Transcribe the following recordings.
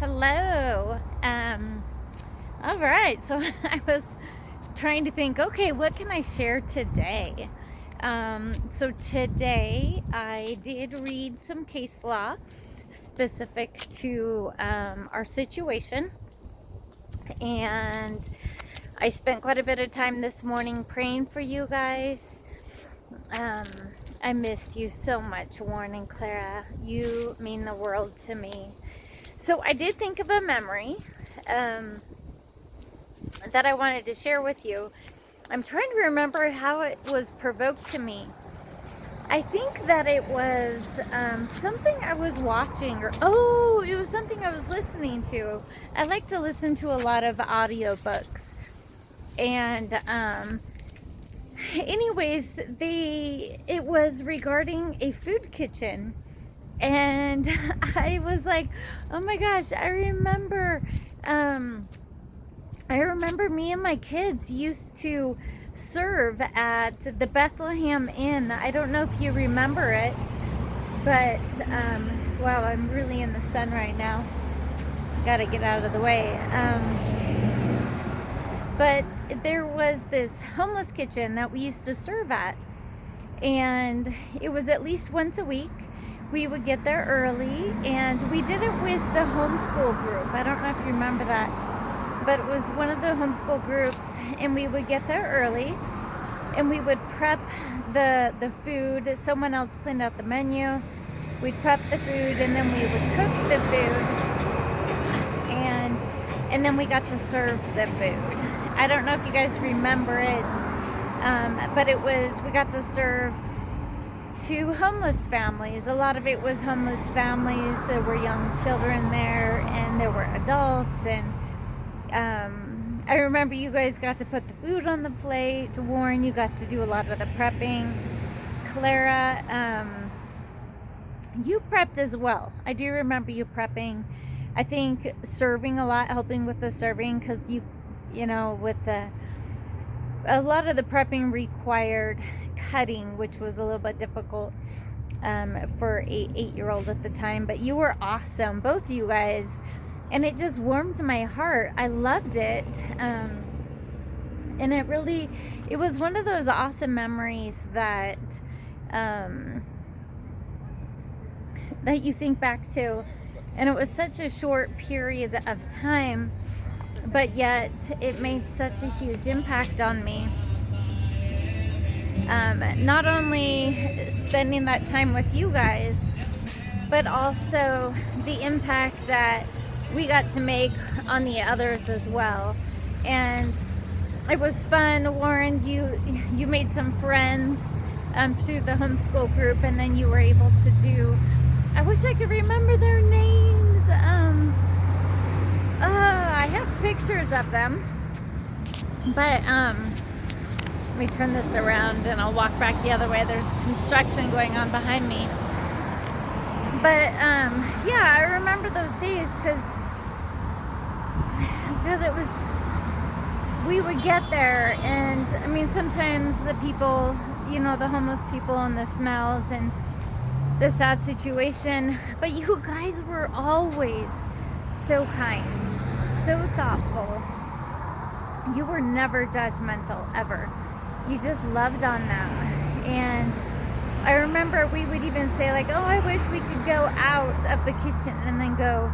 Hello. All right. So I was trying to think, okay, what can I share today? So today I did read some case law specific to our situation, and I spent quite a bit of time this morning praying for you guys. Um, I miss you so much, Warren and Clara. You mean the world to me. So I did think of a memory um, that I wanted to share with you. I'm trying to remember how it was provoked to me. I think that it was something I was watching, or it was something I was listening to. I like to listen to a lot of audiobooks. And anyways, it was regarding a food kitchen. And I was like, oh my gosh, I remember me and my kids used to serve at the Bethlehem Inn. I don't know if you remember it, but wow, I'm really in the sun right now. Gotta get out of the way. But there was this homeless kitchen that we used to serve at, and it was at least once a week. We would get there early, and we did it with the homeschool group. I don't know if you remember that, but it was one of the homeschool groups, and we would get there early, and we would prep the food. Someone else planned out the menu. We'd prep the food, and then we would cook the food, and then we got to serve the food. I don't know if you guys remember it, but we got to serve to homeless families. A lot of it was homeless families. There were young children there, and there were adults, and I remember you guys got to put the food on the plate. Warren, you got to do a lot of the prepping. Clara, you prepped as well. I do remember you prepping. I think serving a lot, helping with the serving, because a lot of the prepping required cutting, which was a little bit difficult for an 8-year-old at the time. But you were awesome, both of you guys, and it just warmed my heart. I loved it, and it was one of those awesome memories that that you think back to, and it was such a short period of time, but yet it made such a huge impact on me. Not only spending that time with you guys, but also the impact that we got to make on the others as well. And it was fun. Warren, you made some friends through the homeschool group, and then you were able to do, I wish I could remember their names. I have pictures of them, but let me turn this around and I'll walk back the other way. There's construction going on behind me. But yeah, I remember those days because we would get there, and I mean, sometimes the people, the homeless people, and the smells and the sad situation, but you guys were always so kind, so thoughtful. You were never judgmental, ever. You just loved on them. And I remember we would even say, like, oh, I wish we could go out of the kitchen and then go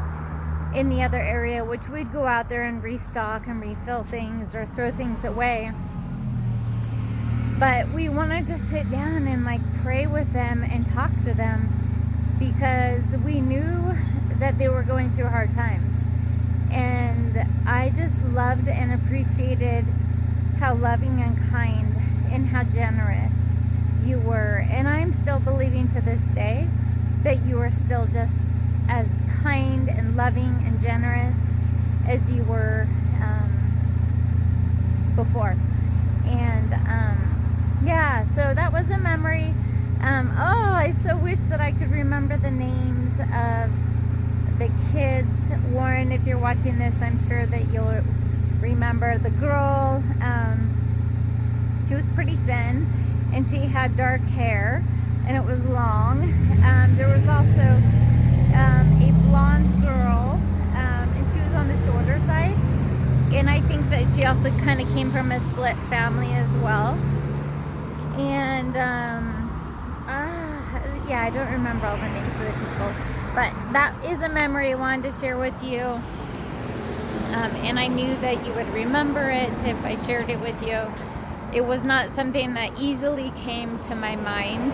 in the other area, which we'd go out there and restock and refill things or throw things away. But we wanted to sit down and like pray with them and talk to them, because we knew that they were going through hard times. And I just loved and appreciated how loving and kind and how generous you were. And I'm still believing to this day that you are still just as kind and loving and generous as you were before. And yeah, so that was a memory. I so wish that I could remember the names of the kids. Warren, if you're watching this, I'm sure that you'll remember the girl. She was pretty thin, and she had dark hair, and it was long. There was also a blonde girl kind of came from a split family as well. And yeah, I don't remember all the names of the people, but that is a memory I wanted to share with you. And I knew that you would remember it if I shared it with you. It was not something that easily came to my mind.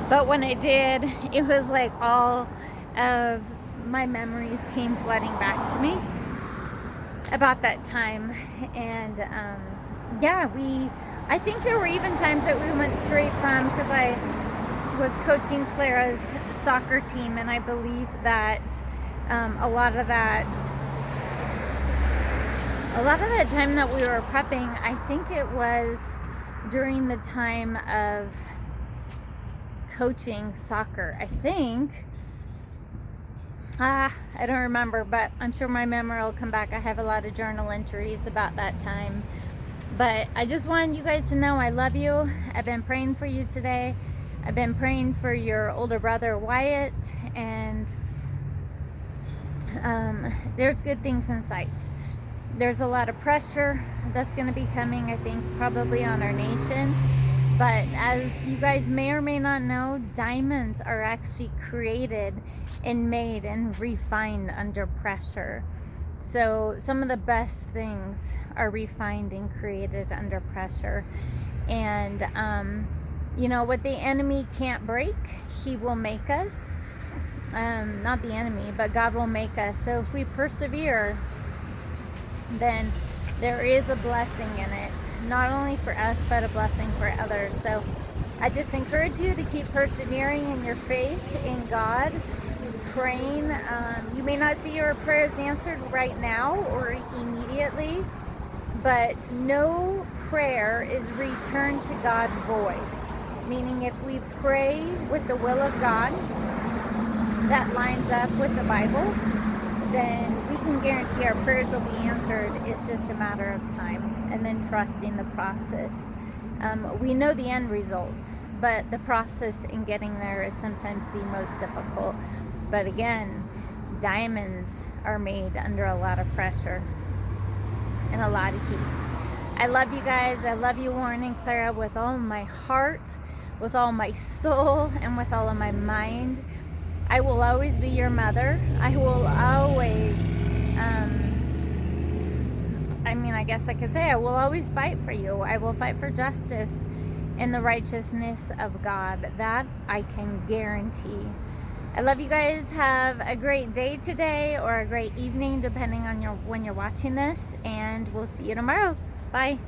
But when it did, it was like all of my memories came flooding back to me about that time. And yeah, I think there were even times that we went straight from, because I was coaching Clara's soccer team, and I believe that a lot of that time that we were prepping, I think it was during the time of coaching soccer. I think. I don't remember, but I'm sure my memory will come back. I have a lot of journal entries about that time. But I just wanted you guys to know I love you. I've been praying for you today. I've been praying for your older brother, Wyatt. And there's good things in sight. There's a lot of pressure that's going to be coming, I think, probably on our nation. But as you guys may or may not know, diamonds are actually created and made and refined under pressure. So some of the best things are refined and created under pressure. And, you know, what the enemy can't break, he will make us. Not the enemy, but God will make us. So if we persevere, then there is a blessing in it. Not only for us, but a blessing for others. So I just encourage you to keep persevering in your faith in God. Praying. You may not see your prayers answered right now or immediately, but no prayer is returned to God void. Meaning if we pray with the will of God that lines up with the Bible, then we can guarantee our prayers will be answered. It's just a matter of time, and then trusting the process. We know the end result, but the process in getting there is sometimes the most difficult. But again, diamonds are made under a lot of pressure and a lot of heat. I love you guys. I love you, Warren and Clara, with all my heart, with all my soul, and with all of my mind. I will always be your mother. I will always, I guess I could say I will always fight for you. I will fight for justice and the righteousness of God. That I can guarantee. I love you guys. Have a great day today, or a great evening, depending on when you're watching this, and we'll see you tomorrow. Bye.